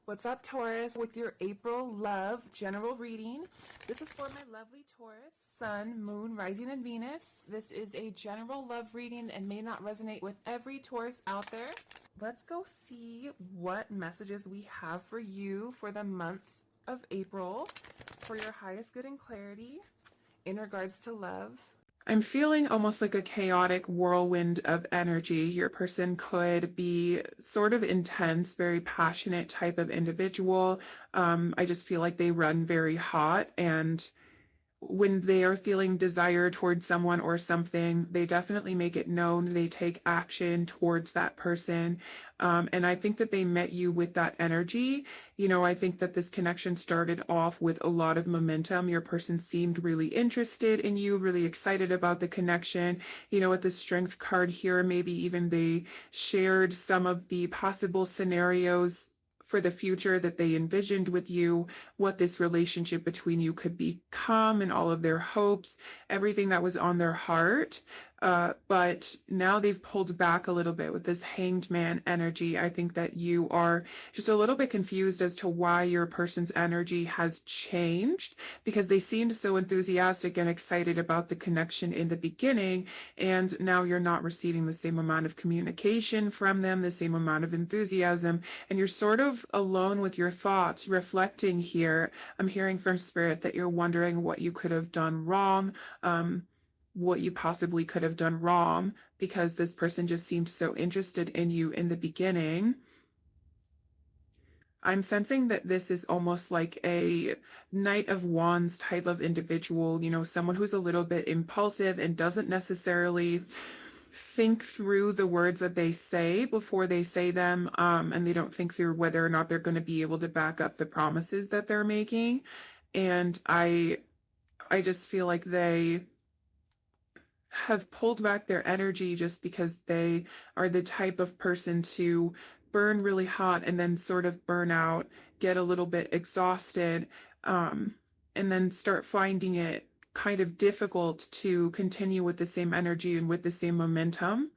What's up, Taurus? With your April love general reading. This is for my lovely Taurus, Sun, Moon, Rising, and Venus. This is a general love reading and may not resonate with every Taurus out there. Let's go see what messages we have for you for the month of April for your highest good and clarity in regards to love. I'm feeling almost like a chaotic whirlwind of energy. Your person could be sort of intense, very passionate type of individual. I just feel like they run very hot, and when they are feeling desire towards someone or something, they definitely make it known. They take action towards that person. And I think that they met you with that energy. You know, I think that this connection started off with a lot of momentum. Your person seemed really interested in you, really excited about the connection. You know, with the strength card here, maybe even they shared some of the possible scenarios for the future that they envisioned with you, what this relationship between you could become, and all of their hopes, everything that was on their heart. But now they've pulled back a little bit with this Hanged Man energy. I think that you are just a little bit confused as to why your person's energy has changed, because they seemed so enthusiastic and excited about the connection in the beginning, and now you're not receiving the same amount of communication from them, the same amount of enthusiasm, and you're sort of alone with your thoughts, reflecting here. I'm hearing from Spirit that you're wondering what you could have done wrong, what you possibly could have done wrong, because this person just seemed so interested in you in the beginning. I'm sensing that this is almost like a Knight of Wands type of individual, you know, someone who's a little bit impulsive and doesn't necessarily think through the words that they say before they say them, and they don't think through whether or not they're going to be able to back up the promises that they're making. And I just feel like they have pulled back their energy just because they are the type of person to burn really hot and then sort of burn out, get a little bit exhausted, and then start finding it kind of difficult to continue with the same energy and with the same momentum.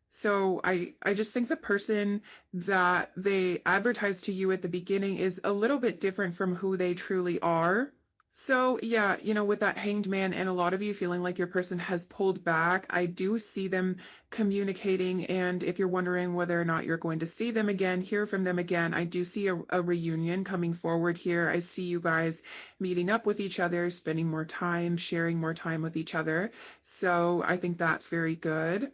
So I just think the person that they advertised to you at the beginning is a little bit different from who they truly are. So yeah, you know, with that Hanged Man and a lot of you feeling like your person has pulled back, I do see them communicating. And if you're wondering whether or not you're going to see them again, hear from them again, I do see a reunion coming forward here. I see you guys meeting up with each other, spending more time, sharing more time with each other. So I think that's very good.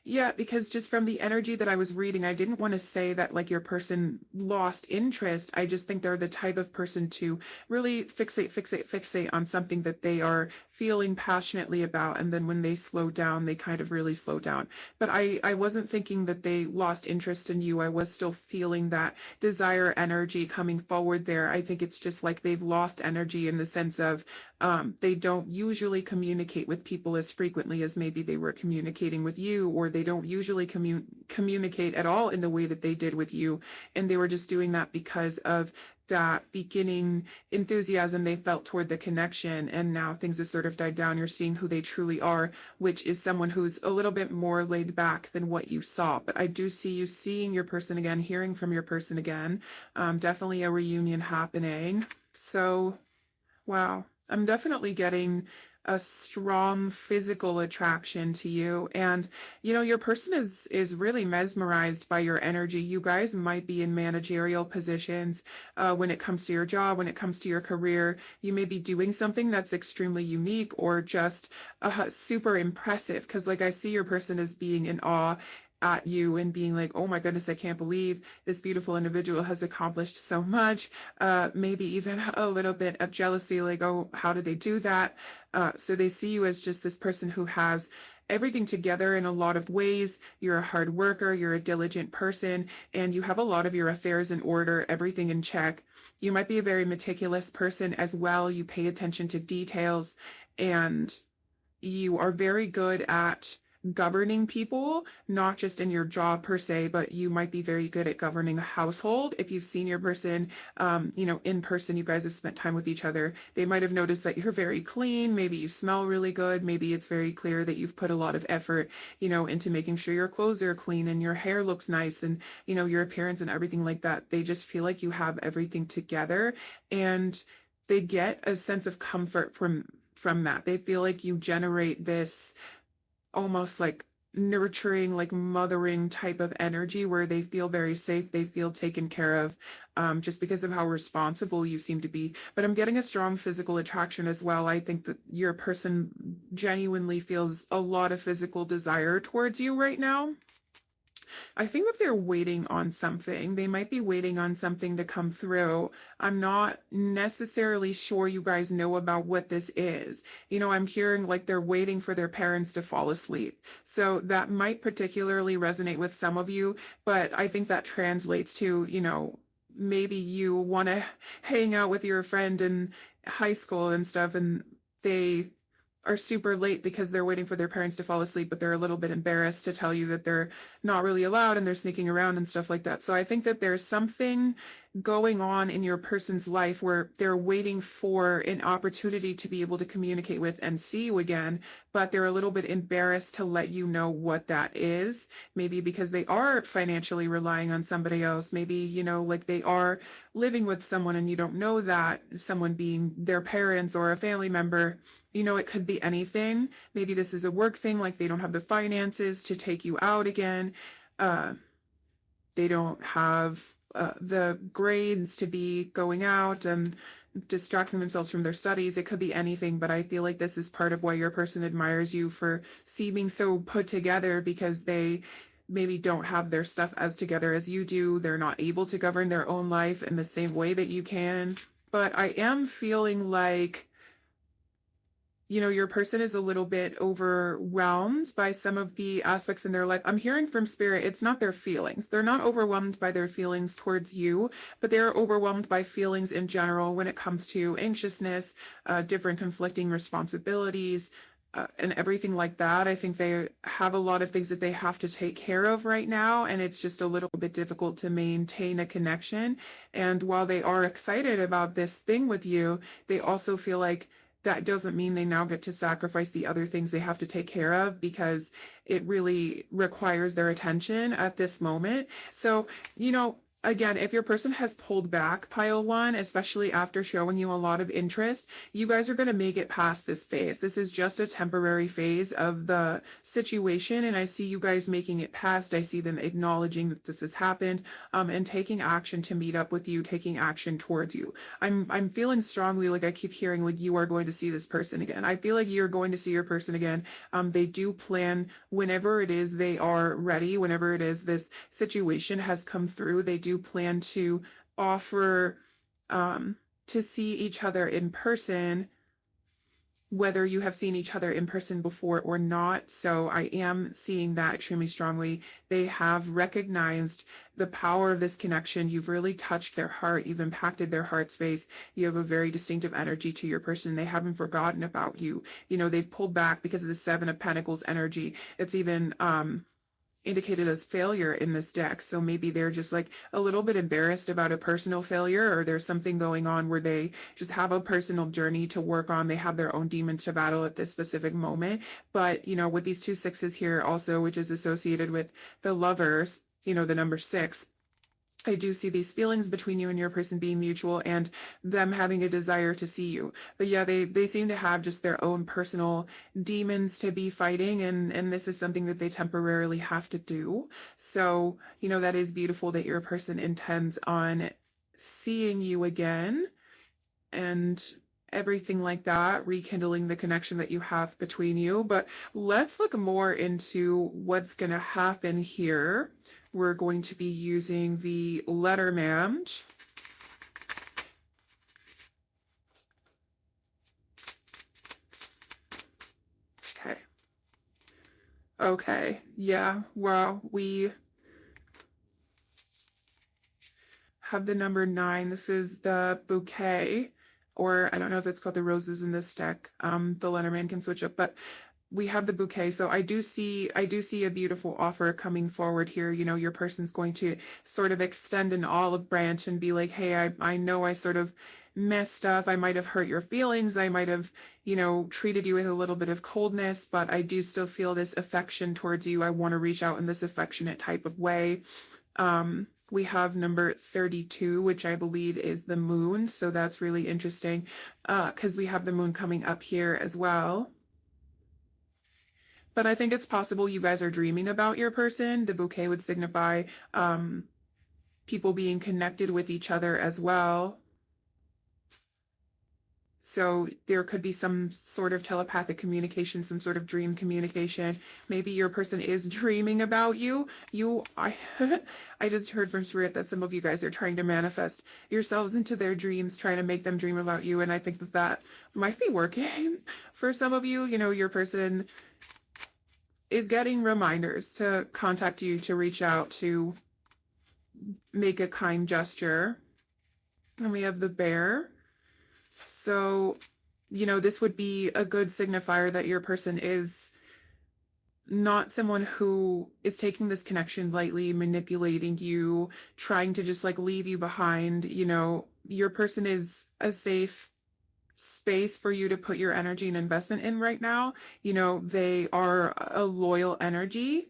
Yeah, because just from the energy that I was reading, I didn't want to say that like your person lost interest. I just think they're the type of person to really fixate on something that they are feeling passionately about. And then when they slow down, they kind of really slow down. But I wasn't thinking that they lost interest in you. I was still feeling that desire energy coming forward there. I think it's just like they've lost energy in the sense of they don't usually communicate with people as frequently as maybe they were communicating with you, or they don't usually communicate at all in the way that they did with you. And they were just doing that because of that beginning enthusiasm they felt toward the connection. And now things have sort of died down. You're seeing who they truly are, which is someone who's a little bit more laid back than what you saw. But I do see you seeing your person again, hearing from your person again. Definitely a reunion happening. So, wow. I'm definitely getting a strong physical attraction to you. And, you know, your person is really mesmerized by your energy. You guys might be in managerial positions when it comes to your job, when it comes to your career. You may be doing something that's extremely unique or just super impressive. Because, like, I see your person as being in awe at you and being like, oh my goodness, I can't believe this beautiful individual has accomplished so much. Maybe even a little bit of jealousy, like, oh, how did they do that? So they see you as just this person who has everything together in a lot of ways. You're a hard worker, you're a diligent person, and you have a lot of your affairs in order, everything in check. You might be a very meticulous person as well. You pay attention to details, and you are very good at governing people, not just in your job per se, but you might be very good at governing a household. If you've seen your person, in person, you guys have spent time with each other, they might have noticed that you're very clean. Maybe you smell really good. Maybe it's very clear that you've put a lot of effort, into making sure your clothes are clean and your hair looks nice and, your appearance and everything like that. They just feel like you have everything together, and they get a sense of comfort from that. They feel like you generate this almost like nurturing, like mothering type of energy where they feel very safe, they feel taken care of, just because of how responsible you seem to be. But I'm getting a strong physical attraction as well. I think that your person genuinely feels a lot of physical desire towards you right now. I think that they're waiting on something. They might be waiting on something to come through. I'm not necessarily sure you guys know about what this is. I'm hearing like they're waiting for their parents to fall asleep. So that might particularly resonate with some of you, but I think that translates to, maybe you want to hang out with your friend in high school and stuff, and they are super late because they're waiting for their parents to fall asleep, but they're a little bit embarrassed to tell you that they're not really allowed and they're sneaking around and stuff like that. So I think that there's something going on in your person's life where they're waiting for an opportunity to be able to communicate with and see you again, but they're a little bit embarrassed to let you know what that is. Maybe because they are financially relying on somebody else. Maybe, like they are living with someone and you don't know that, someone being their parents or a family member. It could be anything. Maybe this is a work thing, like they don't have the finances to take you out again. They don't have the grades to be going out and distracting themselves from their studies. It could be anything, but I feel like this is part of why your person admires you for seeming so put together, because they maybe don't have their stuff as together as you do. They're not able to govern their own life in the same way that you can. But I am feeling like your person is a little bit overwhelmed by some of the aspects in their life. I'm hearing from spirit, it's not their feelings. They're not overwhelmed by their feelings towards you, but they're overwhelmed by feelings in general when it comes to anxiousness, different conflicting responsibilities, and everything like that. I think they have a lot of things that they have to take care of right now, and it's just a little bit difficult to maintain a connection. And while they are excited about this thing with you, they also feel like that doesn't mean they now get to sacrifice the other things they have to take care of, because it really requires their attention at this moment. So, again, if your person has pulled back, pile one, especially after showing you a lot of interest, you guys are going to make it past this phase. This is just a temporary phase of the situation, and I see you guys making it past. I see them acknowledging that this has happened, and taking action to meet up with you, taking action towards you. I'm feeling strongly, like I keep hearing, like you are going to see this person again. I feel like you're going to see your person again. They do plan whenever it is they are ready, whenever it is this situation has come through, they do plan to offer to see each other in person, whether you have seen each other in person before or not. So I am seeing that extremely strongly. They have recognized the power of this connection. You've really touched their heart. You've impacted their heart space. You have a very distinctive energy to your person. They haven't forgotten about you. They've pulled back because of the Seven of Pentacles energy. It's even indicated as failure in this deck. So maybe they're just like a little bit embarrassed about a personal failure, or there's something going on where they just have a personal journey to work on. They have their own demons to battle at this specific moment. But, with these two sixes here also, which is associated with the Lovers, the number 6, I do see these feelings between you and your person being mutual, and them having a desire to see you. But yeah, they seem to have just their own personal demons to be fighting, and this is something that they temporarily have to do. So, that is beautiful that your person intends on seeing you again and everything like that, rekindling the connection that you have between you. But let's look more into what's going to happen here. We're going to be using the Letterman. Okay. Okay. Yeah. Well, we have the number 9. This is the bouquet, or I don't know if it's called the roses in this deck. The Letterman can switch up, but we have the bouquet. So I do see a beautiful offer coming forward here. You know, your person's going to sort of extend an olive branch and be like, hey, I know I sort of messed up. I might have hurt your feelings. I might have, you know, treated you with a little bit of coldness, but I do still feel this affection towards you. I want to reach out in this affectionate type of way. We have number 32, which I believe is the moon. So that's really interesting because we have the moon coming up here as well. But I think it's possible you guys are dreaming about your person. The bouquet would signify people being connected with each other as well. So there could be some sort of telepathic communication, some sort of dream communication. Maybe your person is dreaming about you. I just heard from Spirit that some of you guys are trying to manifest yourselves into their dreams, trying to make them dream about you. And I think that that might be working for some of you. You know, your person is getting reminders to contact you, to reach out, to make a kind gesture. And we have the bear. So, you know, this would be a good signifier that your person is not someone who is taking this connection lightly, manipulating you, trying to just like leave you behind. You know, your person is a safe space for you to put your energy and investment in right now. You know, they are a loyal energy.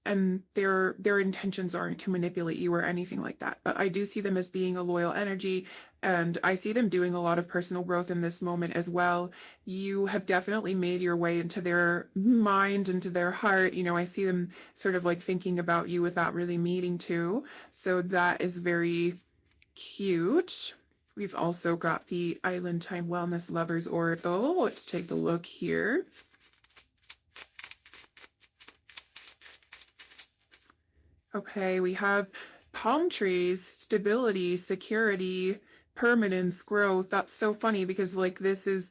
And their intentions aren't to manipulate you or anything like that. But I do see them as being a loyal energy, and I see them doing a lot of personal growth in this moment as well. You have definitely made your way into their mind, into their heart. You know, I see them sort of like thinking about you without really meaning to. So that is very cute. We've also got the Island Time Wellness Lovers Oracle. Let's take a look here. Okay, we have palm trees, stability, security, permanence, growth. That's so funny because like this is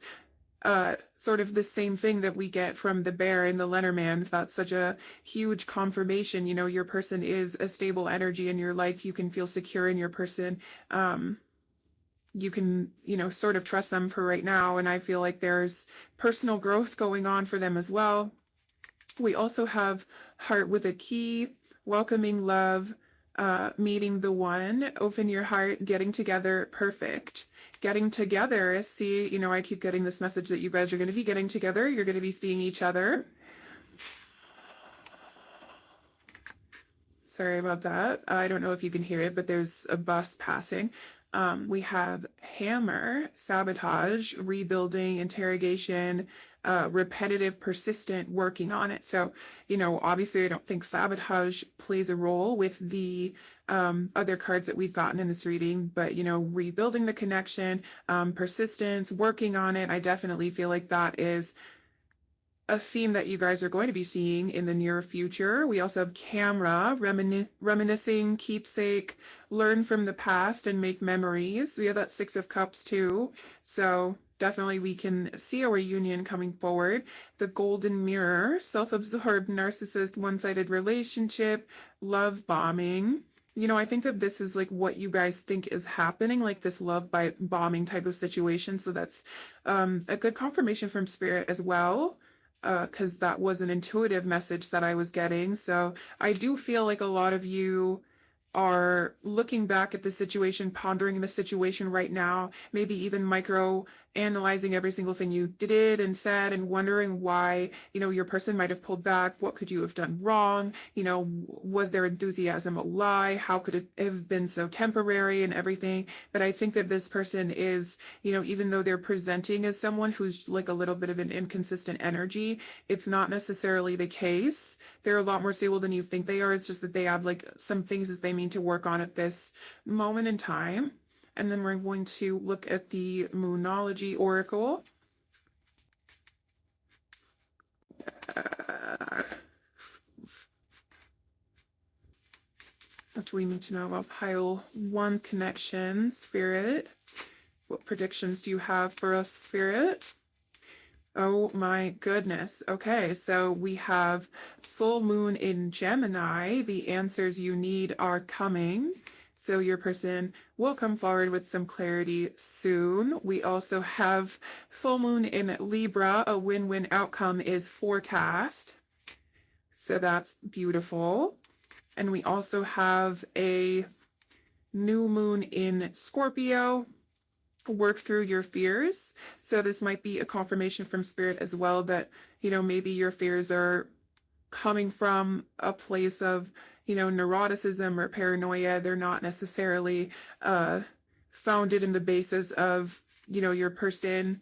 sort of the same thing that we get from the bear and the Lenormand. That's such a huge confirmation. You know, your person is a stable energy in your life. You can feel secure in your person. You can, you know, sort of trust them for right now. And I feel like there's personal growth going on for them as well. We also have heart with a key. Welcoming love, meeting the one, open your heart, getting together, perfect. Getting together, see, you know, I keep getting this message that you guys are going to be getting together. You're going to be seeing each other. Sorry about that. I don't know if you can hear it, but there's a bus passing. We have hammer, sabotage, rebuilding, interrogation, repetitive, persistent, working on it. So, you know, obviously I don't think sabotage plays a role with the other cards that we've gotten in this reading, but, you know, rebuilding the connection, persistence, working on it. I definitely feel like that is a theme that you guys are going to be seeing in the near future. We also have camera, reminiscing, keepsake, learn from the past and make memories. We have that Six of Cups too. So definitely we can see a reunion coming forward. The golden mirror, self-absorbed, narcissist, one-sided relationship, love bombing. You know, I think that this is like what you guys think is happening, like this love by bombing type of situation. So that's a good confirmation from Spirit as well, because that was an intuitive message that I was getting. So I do feel like a lot of you are looking back at the situation, pondering the situation right now, maybe even micro analyzing every single thing you did and said and wondering why, you know, your person might have pulled back. What could you have done wrong? You know, was their enthusiasm a lie? How could it have been so temporary and everything? But I think that this person is, you know, even though they're presenting as someone who's like a little bit of an inconsistent energy, it's not necessarily the case. They're a lot more stable than you think they are. It's just that they have like some things that they mean to work on at this moment in time. And then we're going to look at the Moonology Oracle. What do we need to know about pile one's connection, Spirit? What predictions do you have for us, Spirit? Oh my goodness. Okay, so we have full moon in Gemini. The answers you need are coming. So your person will come forward with some clarity soon. We also have full moon in Libra. A win-win outcome is forecast. So that's beautiful. And we also have a new moon in Scorpio. Work through your fears. So this might be a confirmation from spirit as well that, maybe your fears are coming from a place of, neuroticism or paranoia. They're not necessarily founded in the basis of, your person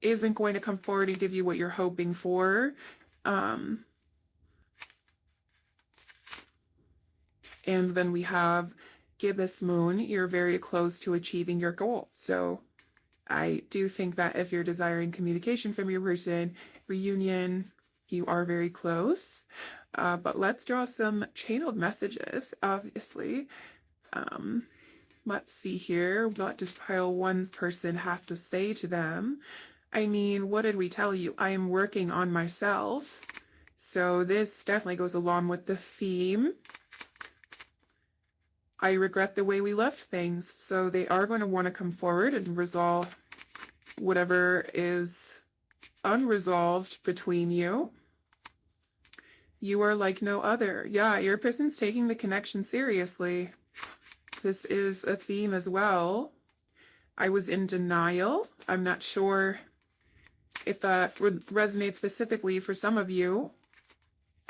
isn't going to come forward and give you what you're hoping for. And then we have gibbous moon. You're very close to achieving your goal. So I do think that if you're desiring communication from your person, reunion, you are very close. But let's draw some channeled messages, obviously. Let's see here. What does pile one's person have to say to them? I mean, what did we tell you? I am working on myself. So this definitely goes along with the theme. I regret the way we left things. So they are going to want to come forward and resolve whatever is unresolved between you. You are like no other. Yeah, your person's taking the connection seriously. This is a theme as well. I was in denial. I'm not sure if that resonates specifically for some of you.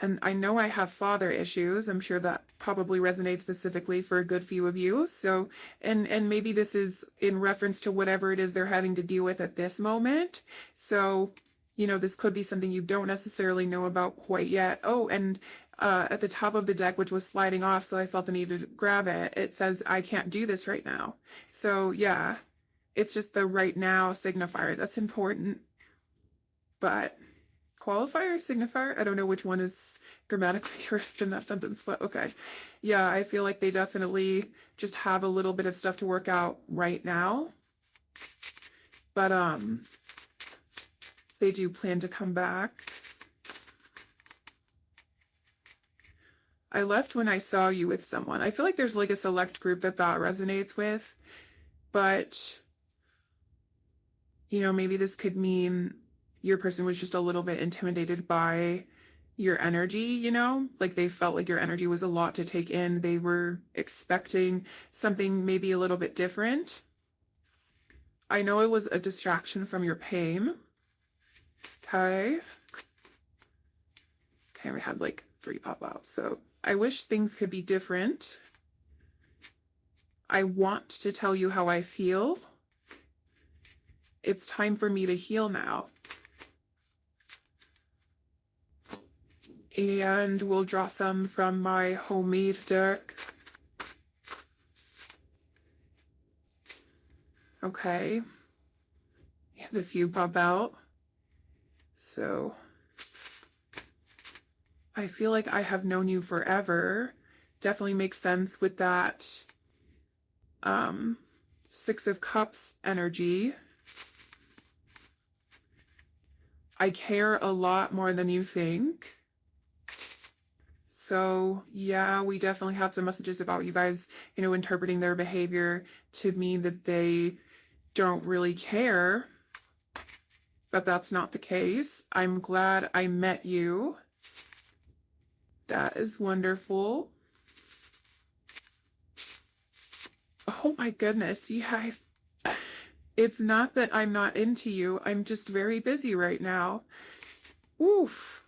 And I know I have father issues. I'm sure that probably resonates specifically for a good few of you. So, and maybe this is in reference to whatever it is they're having to deal with at this moment. So, this could be something you don't necessarily know about quite yet. Oh, and at the top of the deck, which was sliding off, so I felt the need to grab it, it says, I can't do this right now. So yeah, it's just the right now signifier. That's important. But qualifier, signifier, I don't know which one is grammatically correct in that sentence, but okay. Yeah, I feel like they definitely just have a little bit of stuff to work out right now. But they do plan to come back. I left when I saw you with someone. I feel like there's like a select group that resonates with, but maybe this could mean your person was just a little bit intimidated by your energy, like they felt like your energy was a lot to take in. They were expecting something maybe a little bit different. I know it was a distraction from your pain. Okay, we had like 3 pop out. So I wish things could be different. I want to tell you how I feel. It's time for me to heal now. And we'll draw some from my homemade deck. Okay. And a few pop out. So I feel like I have known you forever. Definitely makes sense with that 6 of Cups energy. I care a lot more than you think. So yeah, we definitely have some messages about you guys, interpreting their behavior to mean that they don't really care. But that's not the case. I'm glad I met you. That is wonderful. Oh my goodness. Yeah, it's not that I'm not into you. I'm just very busy right now. Oof.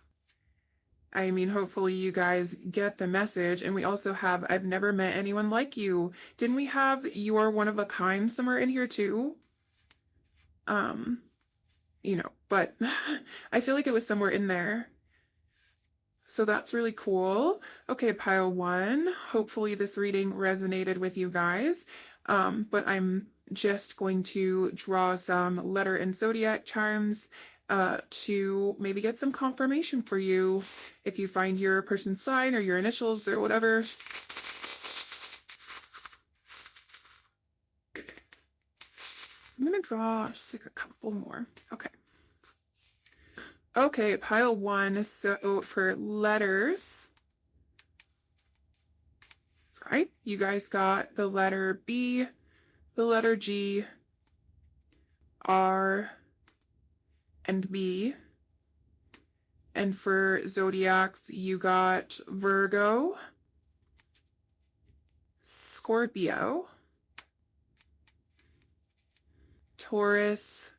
I mean, hopefully you guys get the message. And we also have, I've never met anyone like you. Didn't we have you're one of a kind somewhere in here too? But I feel like it was somewhere in there. So that's really cool. Okay, pile 1. Hopefully this reading resonated with you guys. But I'm just going to draw some letter and zodiac charms to maybe get some confirmation for you if you find your person's sign or your initials or whatever. I'm gonna draw just like a couple more. Okay. Okay, pile 1. So for letters, Okay, you guys got the letter B, the letter G, R, and B. And for zodiacs, you got Virgo, Scorpio, Taurus,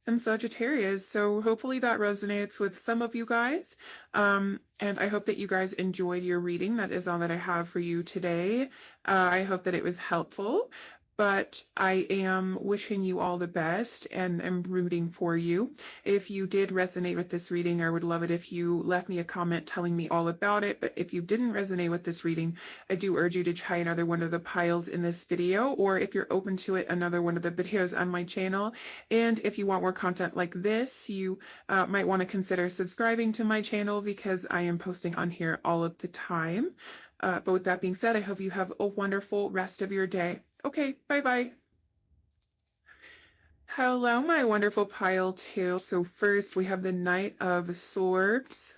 and Sagittarius. So hopefully that resonates with some of you guys. And I hope that you guys enjoyed your reading. That is all that I have for you today. I hope that it was helpful. But I am wishing you all the best and am rooting for you. If you did resonate with this reading, I would love it if you left me a comment telling me all about it. But if you didn't resonate with this reading, I do urge you to try another one of the piles in this video, or if you're open to it, another one of the videos on my channel. And if you want more content like this, you might want to consider subscribing to my channel because I am posting on here all of the time. But with that being said, I hope you have a wonderful rest of your day. Okay, bye-bye. Hello, my wonderful pile two. So first we have the Knight of Swords.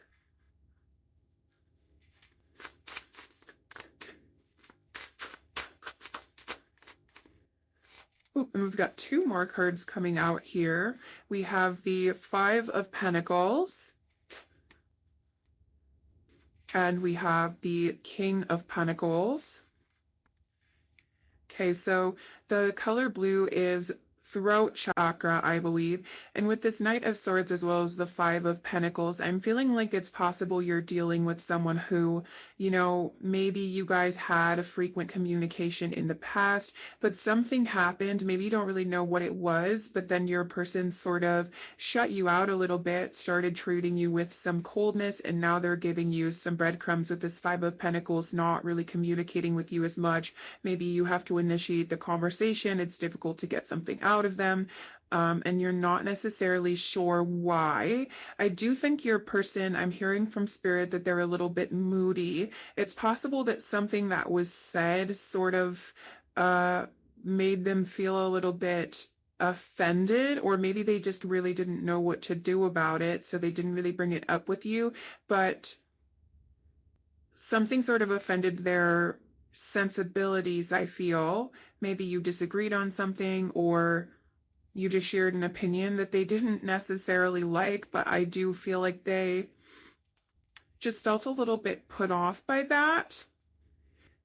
Ooh, and we've got two more cards coming out here. We have the Five of Pentacles. And we have the King of Pentacles. Okay, so the color blue is throat chakra, I believe. And with this Knight of Swords as well as the Five of Pentacles, I'm feeling like it's possible you're dealing with someone who, you know, maybe you guys had a frequent communication in the past, but something happened. Maybe you don't really know what it was, but then your person sort of shut you out a little bit, started treating you with some coldness, and now they're giving you some breadcrumbs with this Five of Pentacles, not really communicating with you as much. Maybe you have to initiate the conversation. It's difficult to get something out of them, and you're not necessarily sure why. I do think your person, I'm hearing from spirit that they're a little bit moody. It's possible that something that was said sort of made them feel a little bit offended, or maybe they just really didn't know what to do about it, so they didn't really bring it up with you, but something sort of offended their sensibilities, I feel. Maybe you disagreed on something, or you just shared an opinion that they didn't necessarily like, but I do feel like they just felt a little bit put off by that.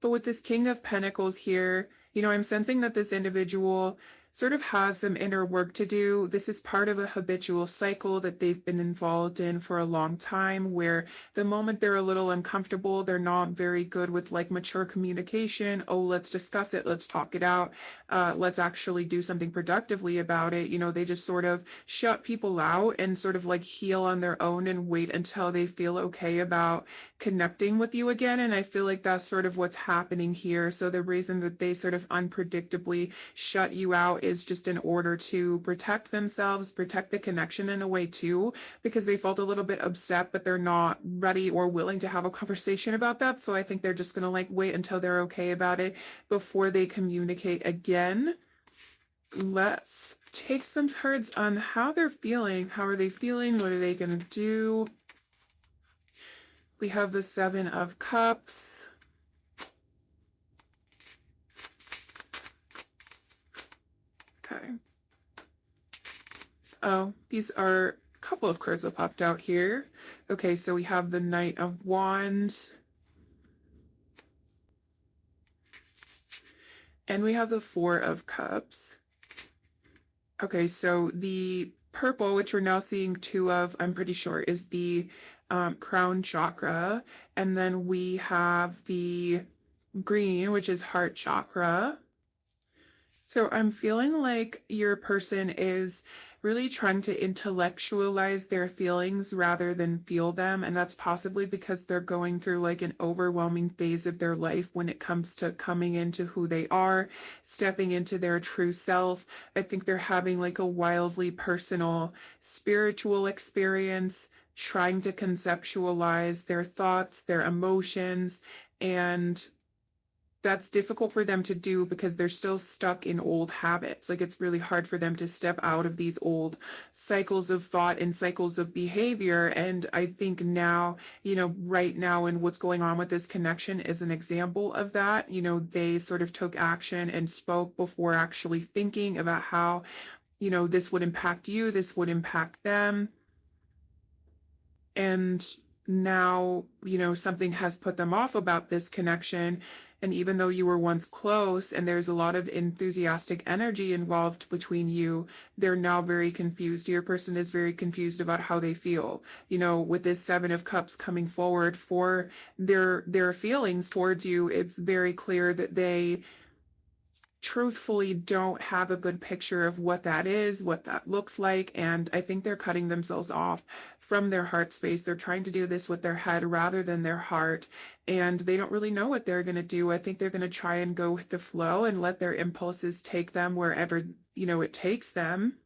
But with this King of Pentacles here, you know, I'm sensing that this individual sort of has some inner work to do. This is part of a habitual cycle that they've been involved in for a long time, where the moment they're a little uncomfortable, they're not very good with like mature communication. Oh, let's discuss it. Let's talk it out. Let's actually do something productively about it. You know, they just sort of shut people out and sort of like heal on their own and wait until they feel okay about connecting with you again. And I feel like that's sort of what's happening here. So the reason that they sort of unpredictably shut you out is just in order to protect themselves, protect the connection in a way too, because they felt a little bit upset, but they're not ready or willing to have a conversation about that. So I think they're just gonna like wait until they're okay about it before they communicate again. Let's take some cards on how they're feeling. How are they feeling? What are they gonna do? We have the Seven of Cups. Okay. Oh, these are a couple of cards that popped out here. Okay, so we have the Knight of Wands. And we have the Four of Cups. Okay, so the purple, which we're now seeing two of, I'm pretty sure, is the crown chakra. And then we have the green, which is heart chakra. So I'm feeling like your person is really trying to intellectualize their feelings rather than feel them. And that's possibly because they're going through like an overwhelming phase of their life when it comes to coming into who they are, stepping into their true self. I think they're having like a wildly personal spiritual experience, trying to conceptualize their thoughts, their emotions, and that's difficult for them to do because they're still stuck in old habits. Like it's really hard for them to step out of these old cycles of thought and cycles of behavior. And I think now, right now, and what's going on with this connection is an example of that. They sort of took action and spoke before actually thinking about how, this would impact you, this would impact them. And now, something has put them off about this connection. And even though you were once close and there's a lot of enthusiastic energy involved between you, they're now very confused. Your person is very confused about how they feel. With this Seven of Cups coming forward for their feelings towards you, it's very clear that they truthfully don't have a good picture of what that is, what that looks like, and I think they're cutting themselves off from their heart space. They're trying to do this with their head rather than their heart, and they don't really know what they're going to do. I think they're going to try and go with the flow and let their impulses take them wherever, it takes them.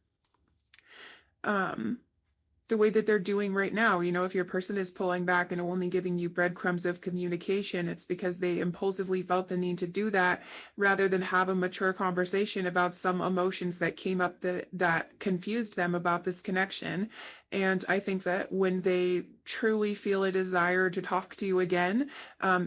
The way that they're doing right now. If your person is pulling back and only giving you breadcrumbs of communication, it's because they impulsively felt the need to do that rather than have a mature conversation about some emotions that came up that confused them about this connection. And I think that when they truly feel a desire to talk to you again,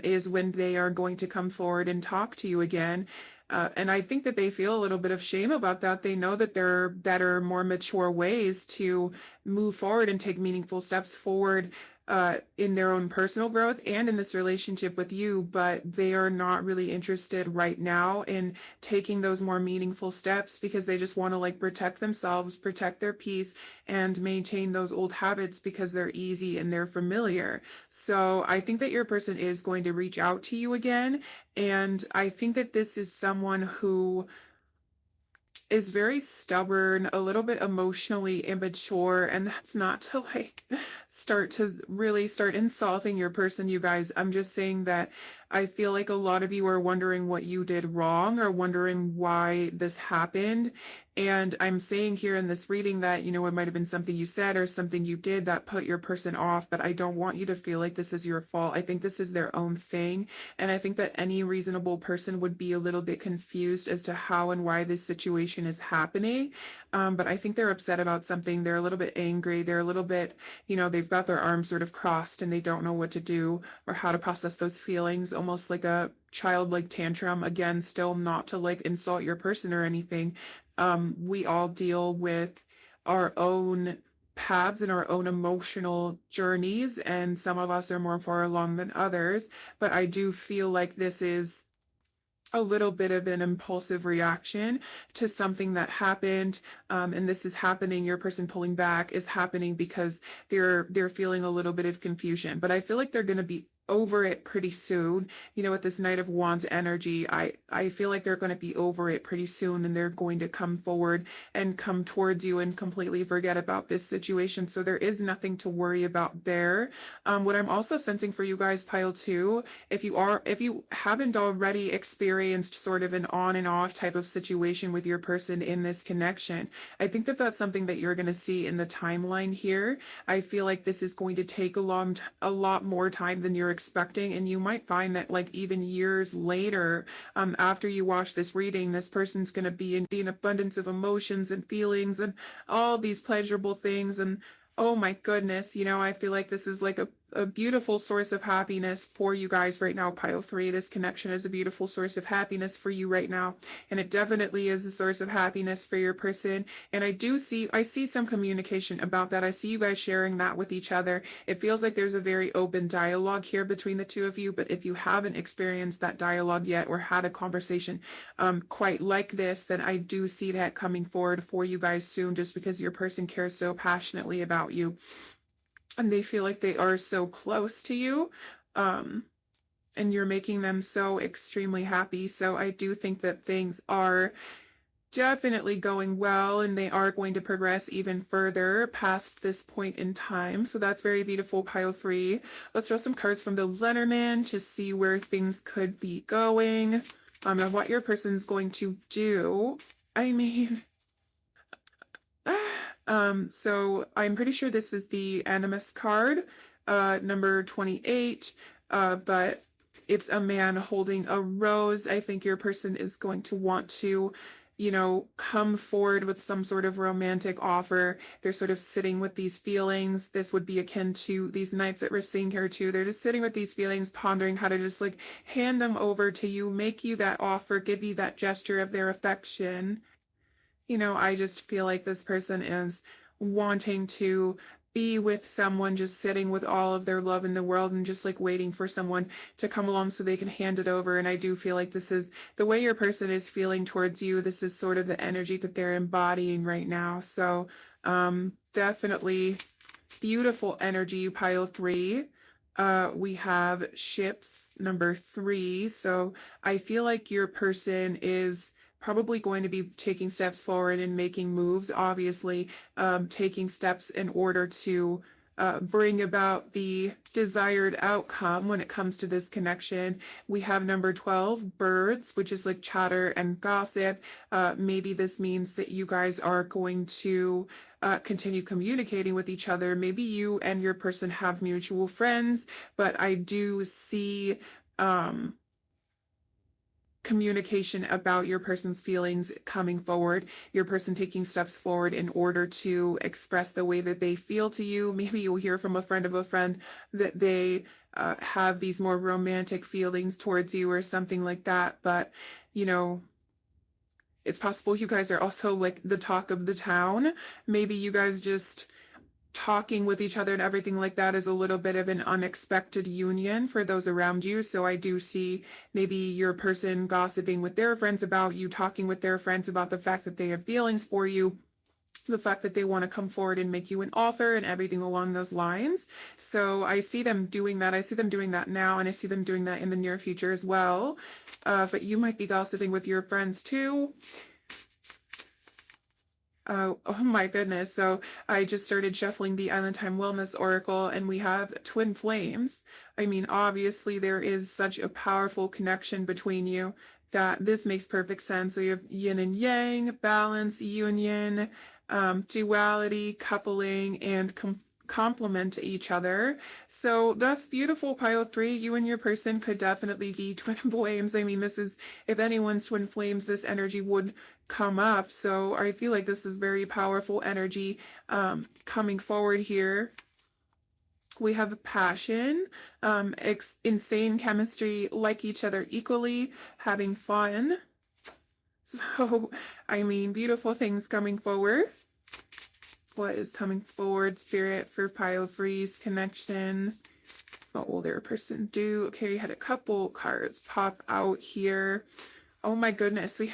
is when they are going to come forward and talk to you again. And I think that they feel a little bit of shame about that. They know that there are better, more mature ways to move forward and take meaningful steps forward in their own personal growth and in this relationship with you, but they are not really interested right now in taking those more meaningful steps because they just want to protect themselves, protect their peace, and maintain those old habits because they're easy and they're familiar. So I think that your person is going to reach out to you again, and I think that this is someone who is very stubborn, a little bit emotionally immature, and that's not to start insulting your person, you guys. I'm just saying that I feel like a lot of you are wondering what you did wrong or wondering why this happened. And I'm saying here in this reading that, it might have been something you said or something you did that put your person off, but I don't want you to feel like this is your fault. I think this is their own thing. And I think that any reasonable person would be a little bit confused as to how and why this situation is happening. But I think they're upset about something. They're a little bit angry. They're a little bit, they've got their arms sort of crossed and they don't know what to do or how to process those feelings, almost like a childlike tantrum. Again, still not to insult your person or anything. We all deal with our own paths and our own emotional journeys, and some of us are more far along than others, but I do feel like this is a little bit of an impulsive reaction to something that happened, and this is happening. Your person pulling back is happening because they're feeling a little bit of confusion, but I feel like they're going to be over it pretty soon. With this Knight of Wands energy, I feel like they're going to be over it pretty soon, and they're going to come forward and come towards you and completely forget about this situation. So there is nothing to worry about there. What I'm also sensing for you guys, pile 2, if you haven't already experienced sort of an on and off type of situation with your person in this connection, I think that that's something that you're going to see in the timeline here. I feel like this is going to take a lot more time than you're expecting, and you might find that even years later, after you watch this reading, this person's going to be in an abundance of emotions and feelings and all these pleasurable things, and oh my goodness, I feel like this is a beautiful source of happiness for you guys right now, pile 3. This connection is a beautiful source of happiness for you right now, and it definitely is a source of happiness for your person. And I see some communication about that. I see you guys sharing that with each other. It feels like there's a very open dialogue here between the two of you, but if you haven't experienced that dialogue yet or had a conversation quite like this, then I do see that coming forward for you guys soon, just because your person cares so passionately about you. And they feel like they are so close to you, and you're making them so extremely happy. So I do think that things are definitely going well, and they are going to progress even further past this point in time. So that's very beautiful, pile 3. Let's draw some cards from the Lenormand to see where things could be going, and what your person's going to do. So I'm pretty sure this is the Animus card, number 28, but it's a man holding a rose. I think your person is going to want to, you know, come forward with some sort of romantic offer. They're sort of sitting with these feelings. This would be akin to these nights that we're seeing here too. They're just sitting with these feelings, pondering how to just like hand them over to you, make you that offer, give you that gesture of their affection. You know, I just feel like this person is wanting to be with someone, just sitting with all of their love in the world and just like waiting for someone to come along so they can hand it over. And I do feel like this is the way your person is feeling towards you. This is sort of the energy that they're embodying right now. So definitely beautiful energy, pile 3. We have ships number 3. So I feel like your person is probably going to be taking steps forward and making moves, obviously taking steps in order to bring about the desired outcome when it comes to this connection. We have number 12, birds, which is like chatter and gossip. Maybe this means that you guys are going to continue communicating with each other. Maybe you and your person have mutual friends, but I do see communication about your person's feelings coming forward, your person taking steps forward in order to express the way that they feel to you. Maybe you'll hear from a friend of a friend that they have these more romantic feelings towards you or something like that. But, you know, it's possible you guys are also like the talk of the town. Maybe you guys just talking with each other and everything like that is a little bit of an unexpected union for those around you. So I do see maybe your person gossiping with their friends about you, talking with their friends about the fact that they have feelings for you, the fact that they want to come forward and make you an offer and everything along those lines. So I see them doing that. I see them doing that now, and I see them doing that in the near future as well. But you might be gossiping with your friends too. Oh my goodness. So I just started shuffling the Island Time Wellness Oracle, and we have twin flames. I mean, obviously there is such a powerful connection between you that this makes perfect sense. So you have yin and yang, balance, union, duality, coupling, and complement each other. So that's beautiful, pile 3. You and your person could definitely be twin flames. I mean, this is, if anyone's twin flames, this energy would come up. So I feel like this is very powerful energy coming forward here. We have passion, insane chemistry, like each other equally, having fun. So, I mean, beautiful things coming forward. What is coming forward, Spirit, for pile 3's connection? What will their person do? Okay, we had a couple cards pop out here. Oh my goodness, we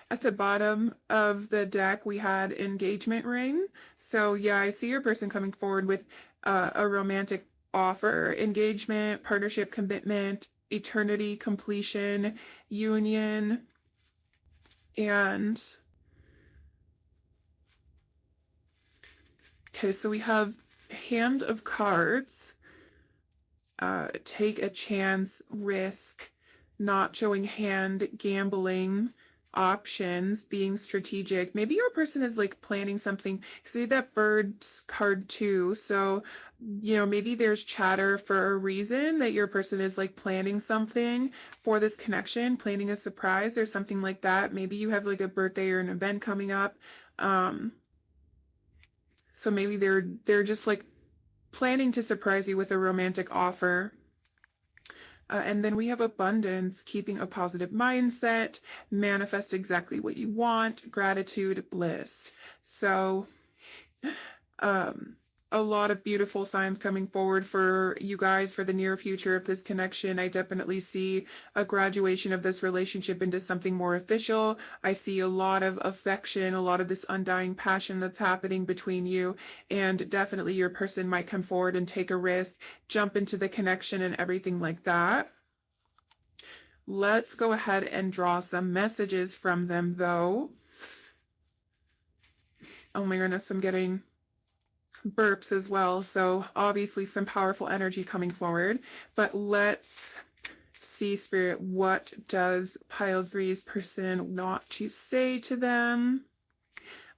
at the bottom of the deck we had engagement ring. So yeah, I see your person coming forward with a romantic offer, engagement, partnership, commitment, eternity, completion, union, and okay, so we have hand of cards, take a chance, risk, not showing hand, gambling, options, being strategic. Maybe your person is like planning something. See that birds card too. So, you know, maybe there's chatter for a reason that your person is like planning something for this connection, planning a surprise or something like that. Maybe you have like a birthday or an event coming up. So maybe they're just like planning to surprise you with a romantic offer. And then we have abundance, keeping a positive mindset, manifest exactly what you want, gratitude, bliss. So a lot of beautiful signs coming forward for you guys for the near future of this connection. I definitely see a graduation of this relationship into something more official. I see a lot of affection, a lot of this undying passion that's happening between you, and definitely your person might come forward and take a risk, jump into the connection and everything like that. Let's go ahead and draw some messages from them though. Oh my goodness, I'm getting burps as well, so obviously some powerful energy coming forward. But let's see, Spirit, what does pile 3's person want to say to them?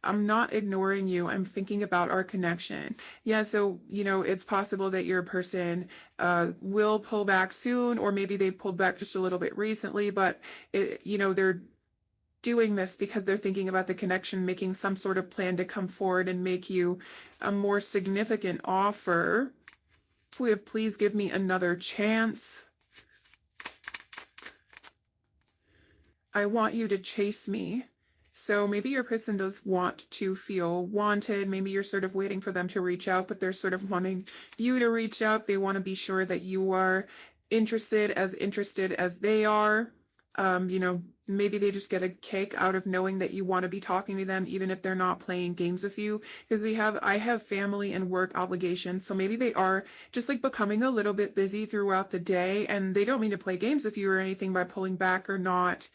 I'm not ignoring you. I'm thinking about our connection. Yeah, so, it's possible that your person will pull back soon, or maybe they pulled back just a little bit recently, but, they're doing this because they're thinking about the connection, making some sort of plan to come forward and make you a more significant offer. We have please give me another chance. I want you to chase me. So maybe your person does want to feel wanted. Maybe you're sort of waiting for them to reach out, but they're sort of wanting you to reach out. They want to be sure that you are interested as they are. Maybe they just get a kick out of knowing that you want to be talking to them, even if they're not playing games with you, because I have family and work obligations. So maybe they are just like becoming a little bit busy throughout the day, and they don't mean to play games with you or anything by pulling back or not.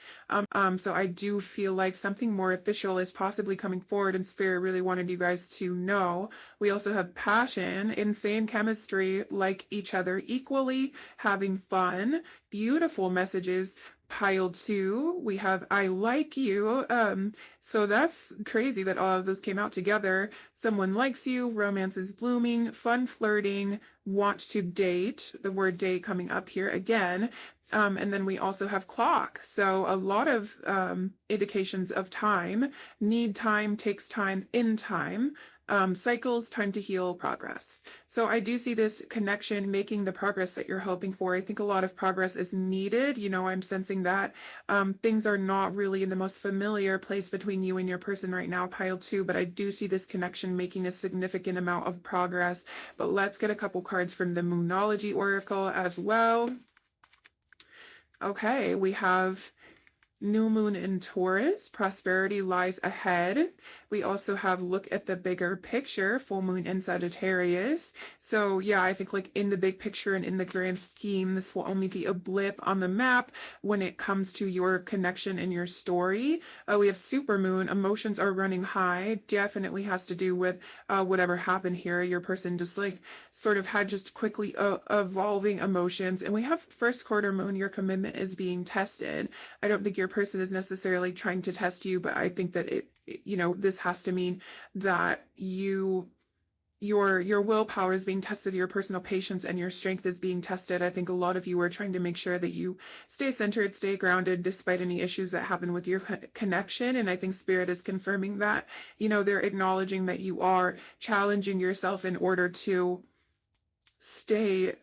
So I do feel like something more official is possibly coming forward, and Spirit really wanted you guys to know. We also have passion, insane chemistry, like each other equally, having fun, beautiful messages. Pile 2, we have I like you. So that's crazy that all of those came out together. Someone likes you, romance is blooming, fun flirting, want to date, the word date coming up here again. And then we also have clock. So a lot of indications of time, need time, takes time, in time. Cycles, time to heal, progress. So I do see this connection making the progress that you're hoping for. I think a lot of progress is needed. I'm sensing that things are not really in the most familiar place between you and your person right now, pile 2, but I do see this connection making a significant amount of progress. But let's get a couple cards from the Moonology Oracle as well. Okay, we have New Moon in Taurus, prosperity lies ahead. We also have look at the bigger picture, full moon in Sagittarius. So yeah, I think like in the big picture and in the grand scheme, this will only be a blip on the map when it comes to your connection and your story. We have super moon, emotions are running high, definitely has to do with whatever happened here. Your person just like sort of had just quickly evolving emotions. And we have first quarter moon, your commitment is being tested. I don't think your person is necessarily trying to test you, but I think that this has to mean that your willpower is being tested, your personal patience and your strength is being tested. I think a lot of you are trying to make sure that you stay centered, stay grounded despite any issues that happen with your connection. And I think Spirit is confirming that, they're acknowledging that you are challenging yourself in order to stay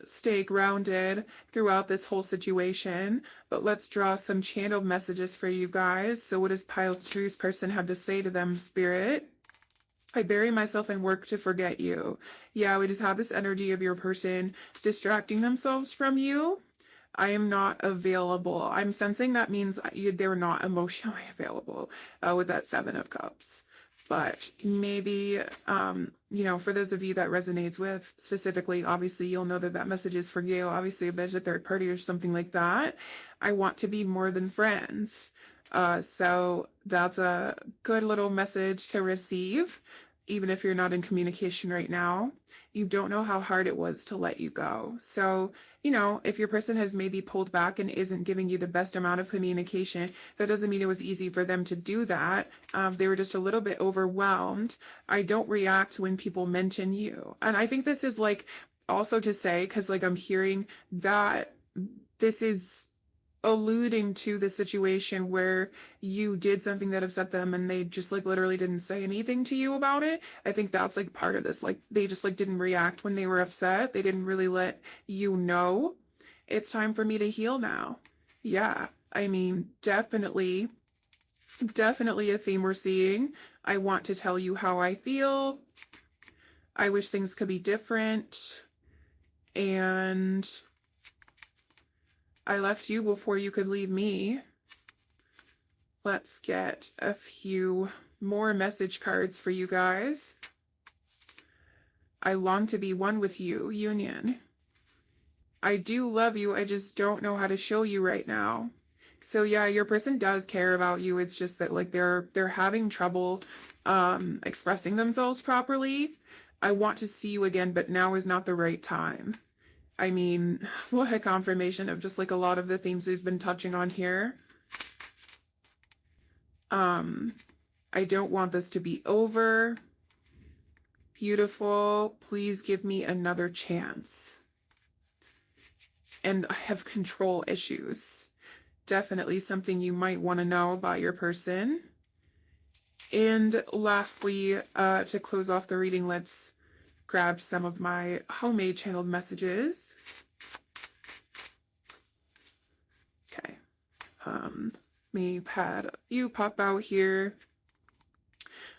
grounded throughout this whole situation. But let's draw some channeled messages for you guys. So what does pile 2's person have to say to them, Spirit? I bury myself in work to forget you. Yeah, we just have this energy of your person distracting themselves from you. I am not available. I'm sensing that means they're not emotionally available with that 7 of Cups. But maybe, for those of you that resonates with specifically, obviously you'll know that message is for you. Obviously, if there's a third party or something like that, I want to be more than friends. So that's a good little message to receive, even if you're not in communication right now. You don't know how hard it was to let you go. So, if your person has maybe pulled back and isn't giving you the best amount of communication, that doesn't mean it was easy for them to do that. They were just a little bit overwhelmed. I don't react when people mention you. And I think this is like also to say, because like I'm hearing that this is alluding to the situation where you did something that upset them and they just like literally didn't say anything to you about it. I think that's like part of this. Like they just like didn't react when they were upset. They didn't really let you know it's time for me to heal now. Yeah, I mean, definitely a theme we're seeing. I want to tell you how I feel. I wish things could be different. And I left you before you could leave me. Let's get a few more message cards for you guys. I long to be one with you, union. I do love you, I just don't know how to show you right now. So yeah, your person does care about you. It's just that like they're having trouble expressing themselves properly. I want to see you again, but now is not the right time. I mean, what a confirmation of just like a lot of the themes we've been touching on here. I don't want this to be over. Beautiful. Please give me another chance. And I have control issues. Definitely something you might want to know about your person. And lastly, to close off the reading, let's grab some of my homemade channeled messages. Okay. Me had you pop out here.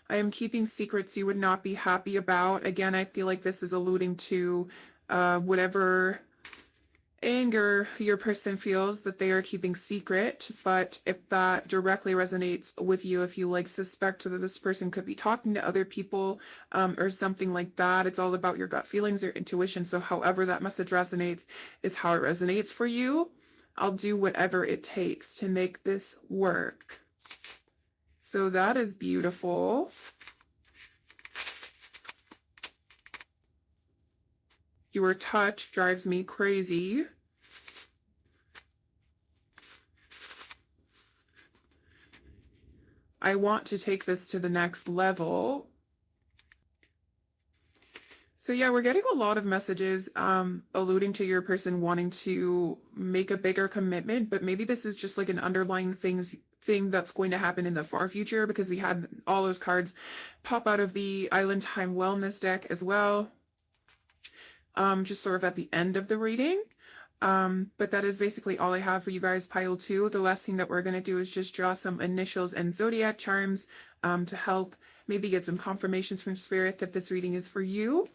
I am keeping secrets you would not be happy about. Again, I feel like this is alluding to whatever anger your person feels that they are keeping secret. But if that directly resonates with you, if you like suspect that this person could be talking to other people or something like that, it's all about your gut feelings or intuition. So however that message resonates is how it resonates for you. I'll do whatever it takes to make this work. So that is beautiful. Your touch drives me crazy. I want to take this to the next level. So yeah, we're getting a lot of messages alluding to your person wanting to make a bigger commitment, but maybe this is just like an underlying thing that's going to happen in the far future, because we had all those cards pop out of the Island Time Wellness deck as well, just sort of at the end of the reading. But that is basically all I have for you guys, pile 2. The last thing that we're going to do is just draw some initials and zodiac charms to help maybe get some confirmations from spirit that this reading is for you.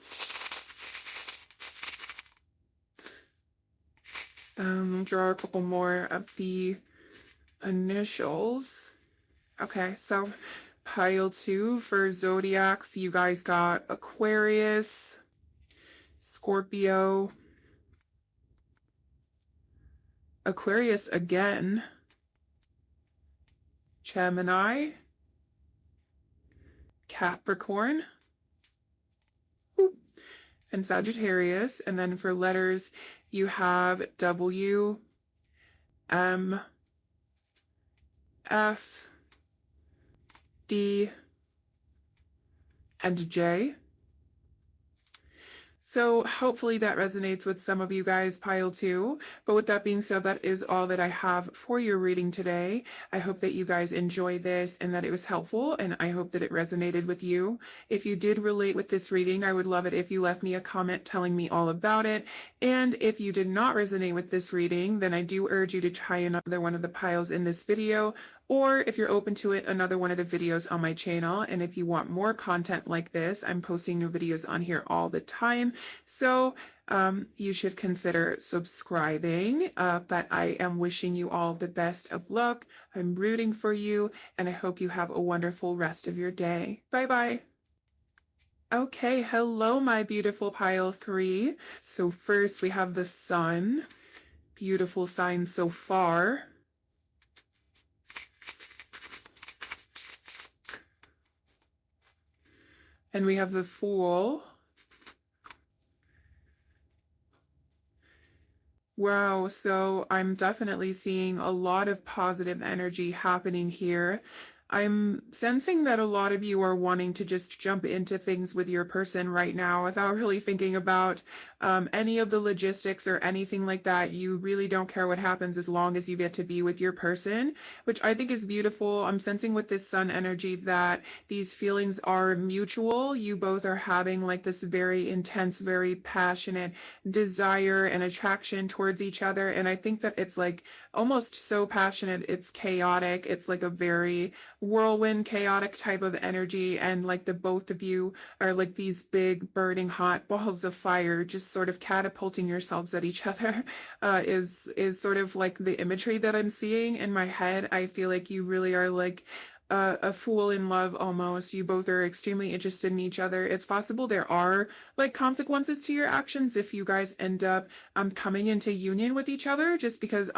Draw a couple more of the initials. Okay, so pile 2 for zodiacs, you guys got Aquarius, Scorpio, Aquarius again, Gemini, Capricorn, and Sagittarius. And then for letters, you have W, M, F, D, and J. So hopefully that resonates with some of you guys, pile 2. But with that being said, that is all that I have for your reading today. I hope that you guys enjoyed this and that it was helpful, and I hope that it resonated with you. If you did relate with this reading, I would love it if you left me a comment telling me all about it. And if you did not resonate with this reading, then I do urge you to try another one of the piles in this video, or if you're open to it, another one of the videos on my channel. And if you want more content like this, I'm posting new videos on here all the time. So you should consider subscribing. But I am wishing you all the best of luck. I'm rooting for you, and I hope you have a wonderful rest of your day. Bye-bye. Okay, hello, my beautiful pile 3. So first we have the sun. Beautiful sign so far. And we have the Fool. Wow, so I'm definitely seeing a lot of positive energy happening here. I'm sensing that a lot of you are wanting to just jump into things with your person right now without really thinking about any of the logistics or anything like that. You really don't care what happens as long as you get to be with your person, which I think is beautiful. I'm sensing with this sun energy that these feelings are mutual. You both are having like this very intense, very passionate desire and attraction towards each other. And I think that it's like almost so passionate, it's chaotic. It's like a very whirlwind, chaotic type of energy, and like the both of you are like these big burning hot balls of fire, just sort of catapulting yourselves at each other. Is sort of like the imagery that I'm seeing in my head. I feel like you really are like a fool in love almost. You both are extremely interested in each other. It's possible there are like consequences to your actions if you guys end up coming into union with each other, just because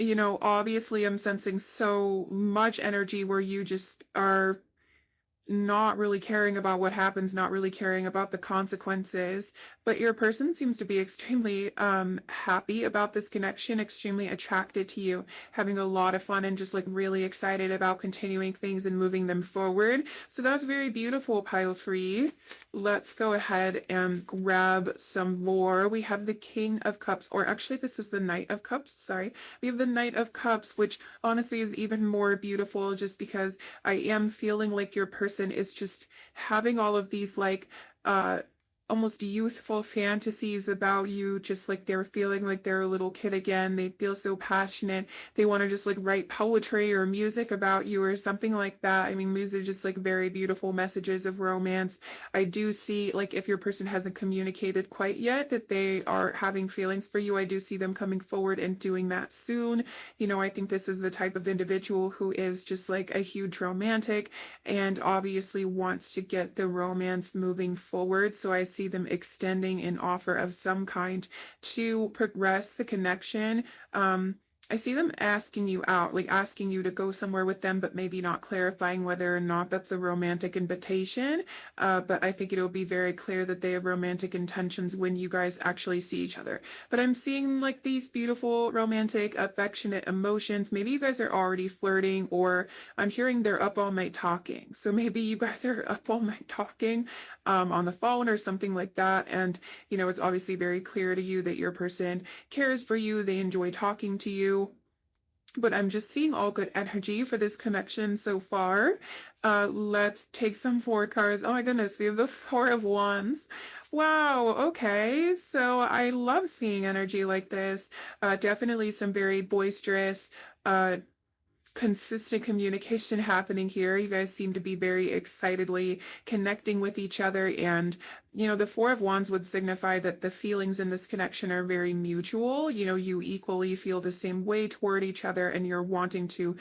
obviously I'm sensing so much energy where you just are not really caring about what happens, not really caring about the consequences. But your person seems to be extremely happy about this connection, extremely attracted to you, having a lot of fun and just like really excited about continuing things and moving them forward. So that's very beautiful, pile 3. Let's go ahead and grab some more. We have the King of Cups, or actually this is the Knight of Cups, sorry. We have the Knight of Cups, which honestly is even more beautiful just because I am feeling like your person is just having all of these like almost youthful fantasies about you, just like they're feeling like they're a little kid again. They feel so passionate. They want to just like write poetry or music about you or something like that. I mean, these are just like very beautiful messages of romance. I do see, like, if your person hasn't communicated quite yet that they are having feelings for you, I do see them coming forward and doing that soon. You know, I think this is the type of individual who is just like a huge romantic and obviously wants to get the romance moving forward. So I see them extending an offer of some kind to progress the connection. I see them asking you out, like asking you to go somewhere with them, but maybe not clarifying whether or not that's a romantic invitation. But I think it'll be very clear that they have romantic intentions when you guys actually see each other. But I'm seeing like these beautiful, romantic, affectionate emotions. Maybe you guys are already flirting, or I'm hearing they're up all night talking. So maybe you guys are up all night talking on the phone or something like that. And, you know, it's obviously very clear to you that your person cares for you. They enjoy talking to you. But I'm just seeing all good energy for this connection so far. Let's take some 4 cards. Oh my goodness, we have the 4 of Wands. Wow, okay. So I love seeing energy like this. Definitely some very boisterous, consistent communication happening here. You guys seem to be very excitedly connecting with each other, and you know, the 4 of Wands would signify that the feelings in this connection are very mutual. You know, you equally feel the same way toward each other, and you're wanting to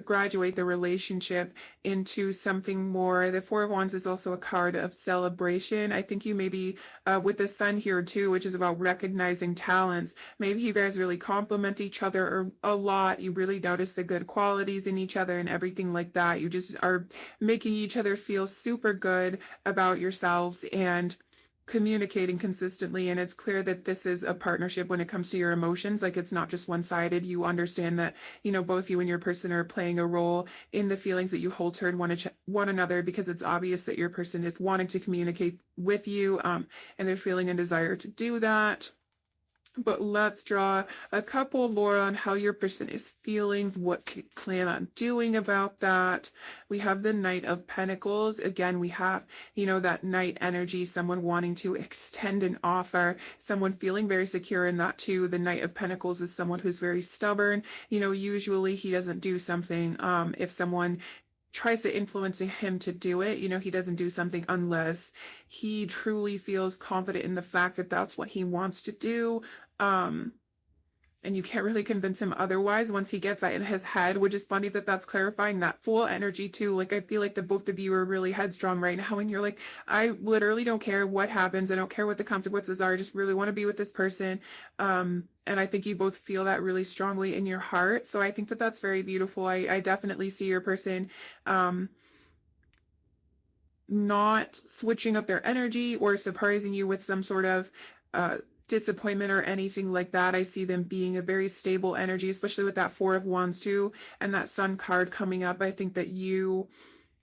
graduate the relationship into something more. The 4 of Wands is also a card of celebration. I think you maybe, with the Sun here too, which is about recognizing talents, maybe you guys really compliment each other a lot. You really notice the good qualities in each other and everything like that. You just are making each other feel super good about yourselves and communicating consistently. And it's clear that this is a partnership when it comes to your emotions. Like, it's not just one-sided. You understand that, you know, both you and your person are playing a role in the feelings that you hold toward one another, because it's obvious that your person is wanting to communicate with you, and they're feeling a desire to do that. But let's draw a couple more on how your person is feeling, what you plan on doing about that. We have the Knight of Pentacles. Again, we have, you know, that knight energy, someone wanting to extend an offer, someone feeling very secure in that too. The Knight of Pentacles is someone who's very stubborn. You know, usually he doesn't do something if someone tries to influence him to do it. You know, he doesn't do something unless he truly feels confident in the fact that that's what he wants to do. And you can't really convince him otherwise once he gets that in his head, which is funny that that's clarifying that Fool energy too. Like, I feel like the both of you are really headstrong right now, and you're like, I literally don't care what happens. I don't care what the consequences are. I just really want to be with this person. And I think you both feel that really strongly in your heart. So I think that that's very beautiful. I definitely see your person, not switching up their energy or surprising you with some sort of, disappointment or anything like that. I see them being a very stable energy, especially with that 4 of Wands too, and that Sun card coming up. I think that you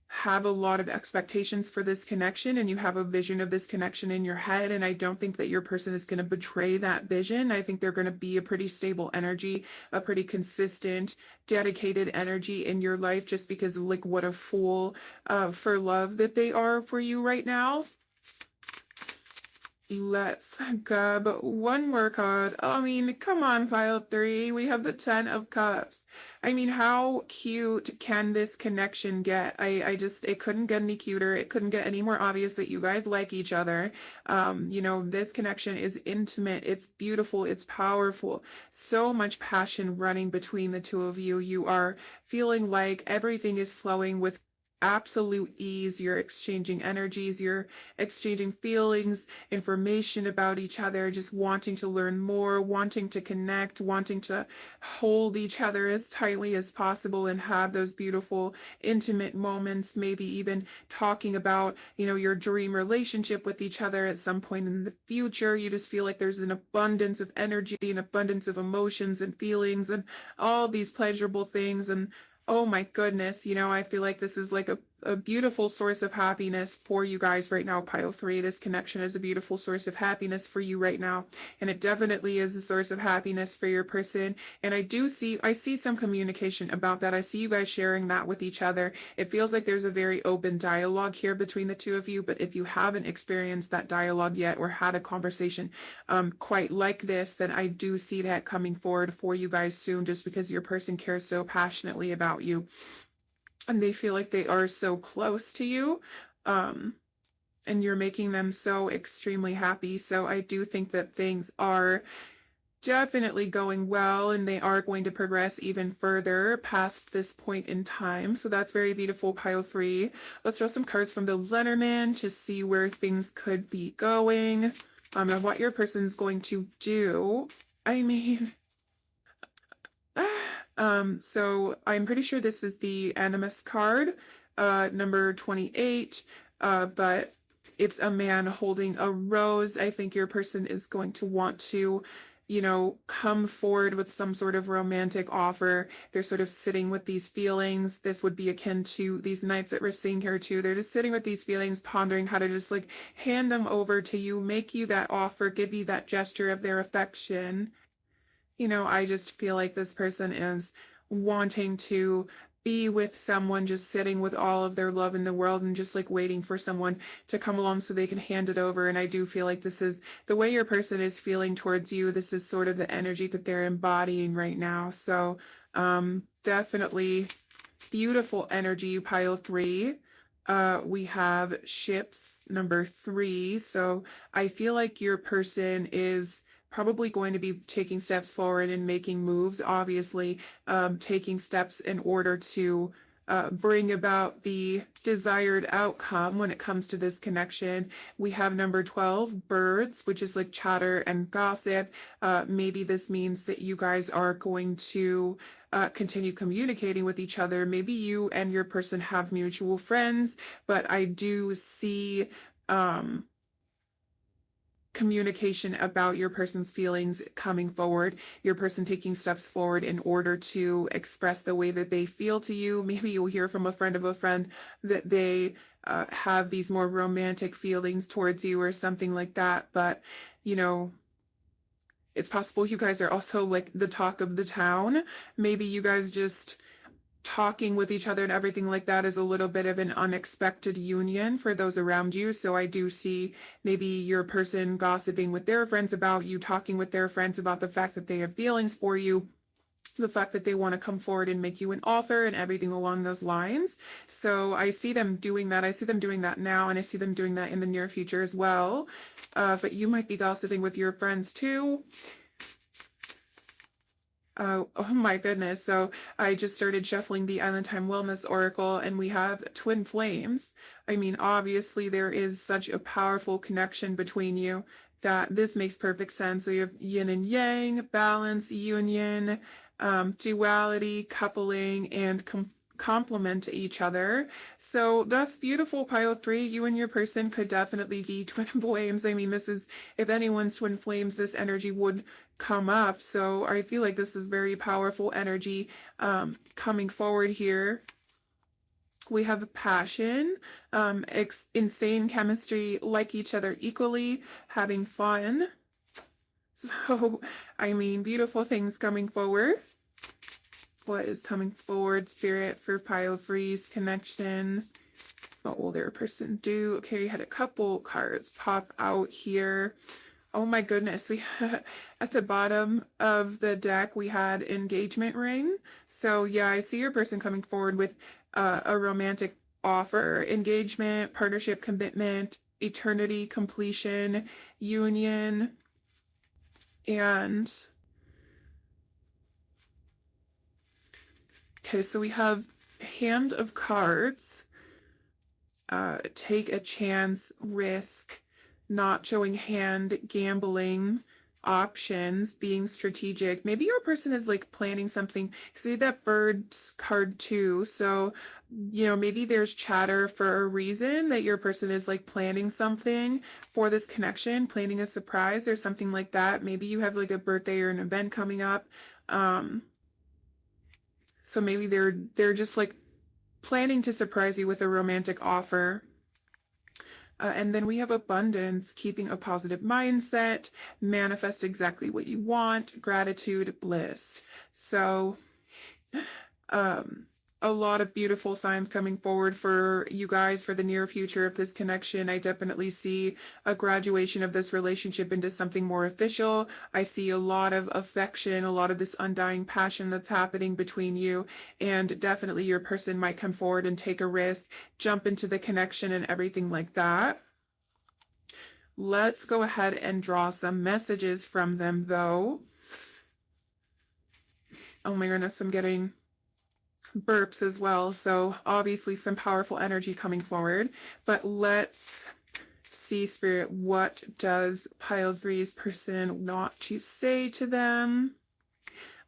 have a lot of expectations for this connection, and you have a vision of this connection in your head, and I don't think that your person is going to betray that vision. I think they're going to be a pretty stable energy, a pretty consistent, dedicated energy in your life, just because of like what a fool for love that they are for you right now. Let's grab one more card. I mean, come on, pile 3. We have the 10 of Cups. I mean, how cute can this connection get? I just, it couldn't get any cuter. It couldn't get any more obvious that you guys like each other. You know, this connection is intimate. It's beautiful. It's powerful. So much passion running between the two of you. You are feeling like everything is flowing with absolute ease. You're exchanging energies, you're exchanging feelings, information about each other, just wanting to learn more, wanting to connect, wanting to hold each other as tightly as possible and have those beautiful, intimate moments, maybe even talking about, your dream relationship with each other at some point in the future. You just feel like there's an abundance of energy, an abundance of emotions and feelings and all these pleasurable things. And oh my goodness, I feel like this is like a beautiful source of happiness for you guys right now, pile 3. This connection is a beautiful source of happiness for you right now. And it definitely is a source of happiness for your person. And I see some communication about that. I see you guys sharing that with each other. It feels like there's a very open dialogue here between the two of you. But if you haven't experienced that dialogue yet or had a conversation quite like this, then I do see that coming forward for you guys soon, just because your person cares so passionately about you and they feel like they are so close to you, and you're making them so extremely happy. So I do think that things are definitely going well and they are going to progress even further past this point in time. So that's very beautiful, pile 3. Let's draw some cards from the Lenormand to see where things could be going, and what your person's going to do. I mean, so I'm pretty sure this is the Animus card, number 28, but it's a man holding a rose. I think your person is going to want to, come forward with some sort of romantic offer. They're sort of sitting with these feelings. This would be akin to these knights that we're seeing here too. They're just sitting with these feelings, pondering how to just like hand them over to you, make you that offer, give you that gesture of their affection. I just feel like this person is wanting to be with someone, just sitting with all of their love in the world and just like waiting for someone to come along so they can hand it over. And I do feel like this is the way your person is feeling towards you. This is sort of the energy that they're embodying right now. So definitely beautiful energy, pile 3. We have ships, number 3. So I feel like your person is probably going to be taking steps forward and making moves, obviously, taking steps in order to bring about the desired outcome when it comes to this connection. We have number 12, birds, which is like chatter and gossip. Maybe this means that you guys are going to continue communicating with each other. Maybe you and your person have mutual friends, but I do see communication about your person's feelings coming forward, your person taking steps forward in order to express the way that they feel to you. Maybe you'll hear from a friend of a friend that they have these more romantic feelings towards you or something like that. But, it's possible you guys are also like the talk of the town. Maybe you guys just talking with each other and everything like that is a little bit of an unexpected union for those around you. So I do see maybe your person gossiping with their friends about you, talking with their friends about the fact that they have feelings for you, the fact that they want to come forward and make you an offer and everything along those lines. So I see them doing that. I see them doing that now, and I see them doing that in the near future as well. But you might be gossiping with your friends too. Oh my goodness. So I just started shuffling the Island Time Wellness Oracle and we have twin flames. I mean, obviously there is such a powerful connection between you that this makes perfect sense. So you have yin and yang, balance, union, duality, coupling, and complement each other. So that's beautiful, pile 3. You and your person could definitely be twin flames. I mean, this is, if anyone's twin flames, this energy would come up. So I feel like this is very powerful energy coming forward here. We have passion, insane chemistry, like each other equally, having fun. So, I mean, beautiful things coming forward. What is coming forward, Spirit, for pile 3's connection? What will their person do? Okay, we had a couple cards pop out here. Oh my goodness, we at the bottom of the deck we had engagement ring. So yeah, I see your person coming forward with a romantic offer, engagement, partnership, commitment, eternity, completion, union, and okay, so we have hand of cards. take a chance, risk, not showing hand, gambling, options, being strategic. Maybe your person is like planning something. See that birds card too. So, maybe there's chatter for a reason that your person is like planning something for this connection, planning a surprise or something like that. Maybe you have like a birthday or an event coming up. So maybe they're just like planning to surprise you with a romantic offer. And then we have abundance, keeping a positive mindset, manifest exactly what you want, gratitude, bliss. So, a lot of beautiful signs coming forward for you guys for the near future of this connection. I definitely see a graduation of this relationship into something more official. I see a lot of affection, a lot of this undying passion that's happening between you, and definitely your person might come forward and take a risk, jump into the connection and everything like that. Let's go ahead and draw some messages from them though. Oh my goodness, I'm getting burps as well, so obviously some powerful energy coming forward. But let's see, Spirit, what does pile 3's person want to say to them?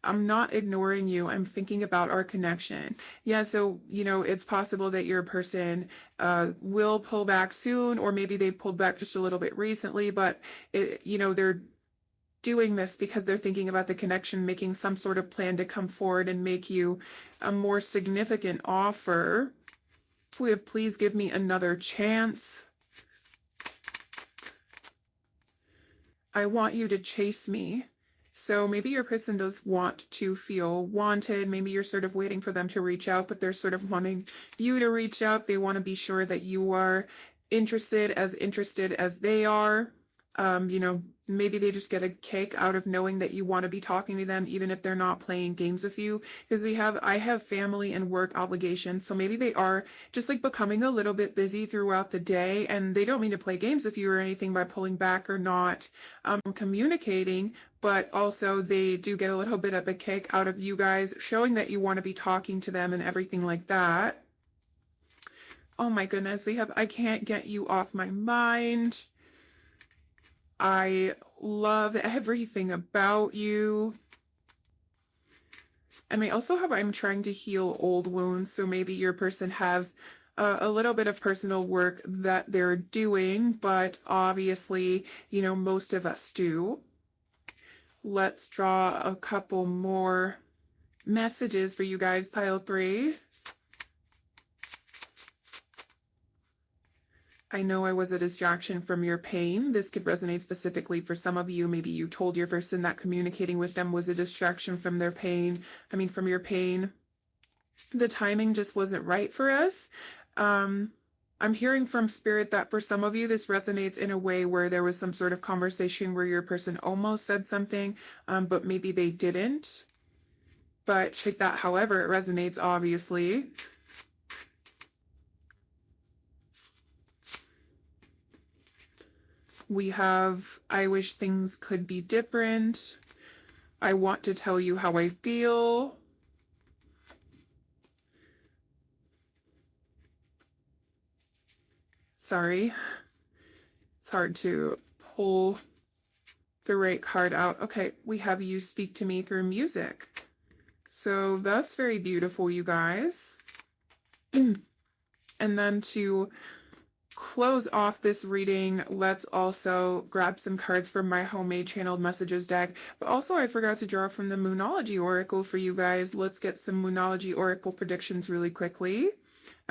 I'm not ignoring you. I'm thinking about our connection. Yeah, so, it's possible that your person will pull back soon, or maybe they pulled back just a little bit recently, but, they're doing this because they're thinking about the connection, making some sort of plan to come forward and make you a more significant offer. Please give me another chance. I want you to chase me. So maybe your person does want to feel wanted. Maybe you're sort of waiting for them to reach out, but they're sort of wanting you to reach out. They want to be sure that you are interested as they are. Maybe they just get a kick out of knowing that you want to be talking to them, even if they're not playing games with you, because I have family and work obligations. So maybe they are just like becoming a little bit busy throughout the day, and they don't mean to play games with you or anything by pulling back or not communicating, but also they do get a little bit of a kick out of you guys showing that you want to be talking to them and everything like that. Oh my goodness, I can't get you off my mind. I love everything about you. And I also I'm trying to heal old wounds. So maybe your person has a little bit of personal work that they're doing, but obviously, most of us do. Let's draw a couple more messages for you guys, pile 3. I know I was a distraction from your pain. This could resonate specifically for some of you. Maybe you told your person that communicating with them was a distraction from their pain. From your pain. The timing just wasn't right for us. I'm hearing from Spirit that for some of you, this resonates in a way where there was some sort of conversation where your person almost said something, but maybe they didn't. But take that however it resonates, obviously. We have, I wish things could be different. I want to tell you how I feel. Sorry. It's hard to pull the right card out. Okay, we have you speak to me through music. So that's very beautiful, you guys. And then to close off this reading, let's also grab some cards from my homemade channeled messages deck. But also I forgot to draw from the Moonology Oracle for you guys. Let's get some Moonology Oracle predictions really quickly.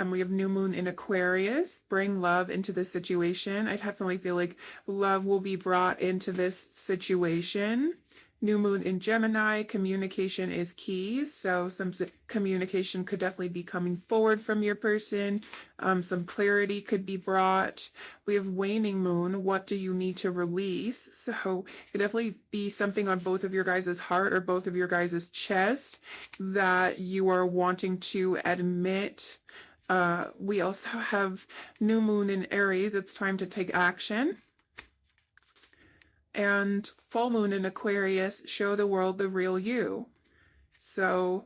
We have new moon in Aquarius. Bring love into this situation. I definitely feel like love will be brought into this situation. New moon in Gemini. Communication is key. So some communication could definitely be coming forward from your person. Some clarity could be brought. We have waning moon. What do you need to release? So it could definitely be something on both of your guys' heart or both of your guys' chest that you are wanting to admit. We also have new moon in Aries. It's time to take action. And full moon in Aquarius, show the world the real you. So,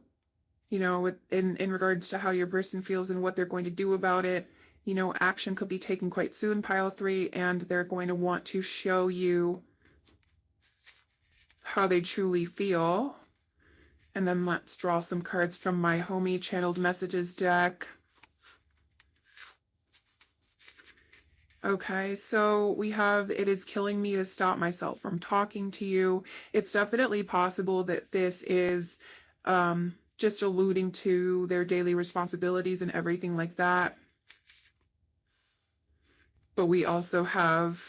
in regards to how your person feels and what they're going to do about it, you know, action could be taken quite soon, pile 3, and they're going to want to show you how they truly feel. And then let's draw some cards from my homie channeled messages deck. Okay, so we have, it is killing me to stop myself from talking to you. It's definitely possible that this is just alluding to their daily responsibilities and everything like that. But we also have,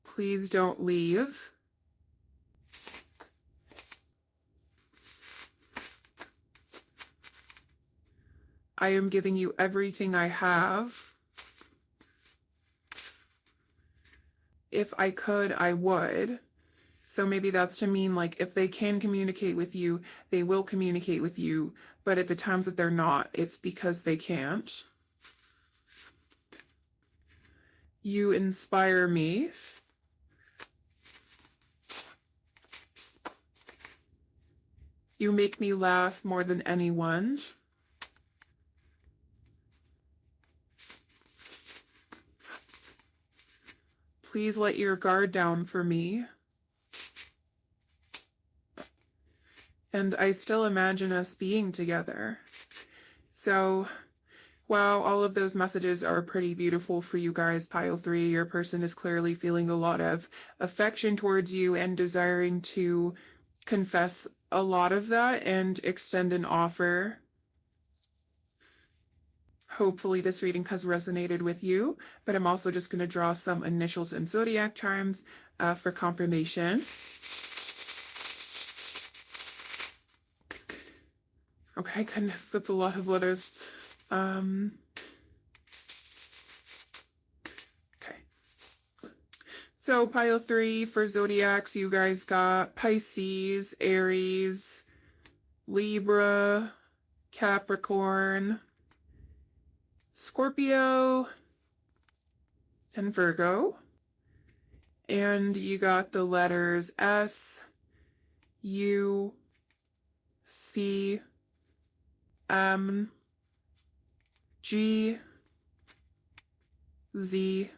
please don't leave. I am giving you everything I have. If I could, I would. So maybe that's to mean, like, if they can communicate with you, they will communicate with you. But at the times that they're not, it's because they can't. You inspire me. You make me laugh more than anyone. Please let your guard down for me. And I still imagine us being together. So, wow, all of those messages are pretty beautiful for you guys, pile 3. Your person is clearly feeling a lot of affection towards you and desiring to confess a lot of that and extend an offer. Hopefully this reading has resonated with you, but I'm also just going to draw some initials and zodiac charms for confirmation. Okay, kind of, that's a lot of letters. Okay. So pile 3 for zodiacs, you guys got Pisces, Aries, Libra, Capricorn, Scorpio, and Virgo. And you got the letters S, U, C, M, G, Z,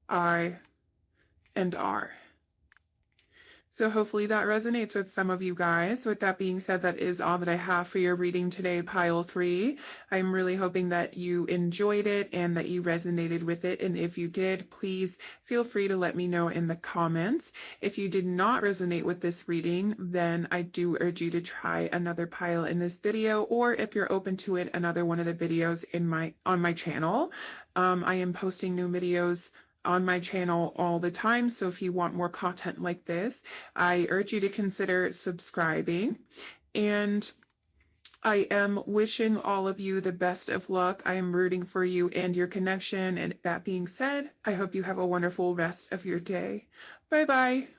I, and R. So hopefully that resonates with some of you guys. With that being said, that is all that I have for your reading today, pile 3. I'm really hoping that you enjoyed it and that you resonated with it. And if you did, please feel free to let me know in the comments. If you did not resonate with this reading, then I do urge you to try another pile in this video, or if you're open to it, another one of the videos on my channel. I am posting new videos on my channel all the time, so if you want more content like this, I urge you to consider subscribing. And I am wishing all of you the best of luck. I am rooting for you and your connection. And that being said, I hope you have a wonderful rest of your day. Bye bye.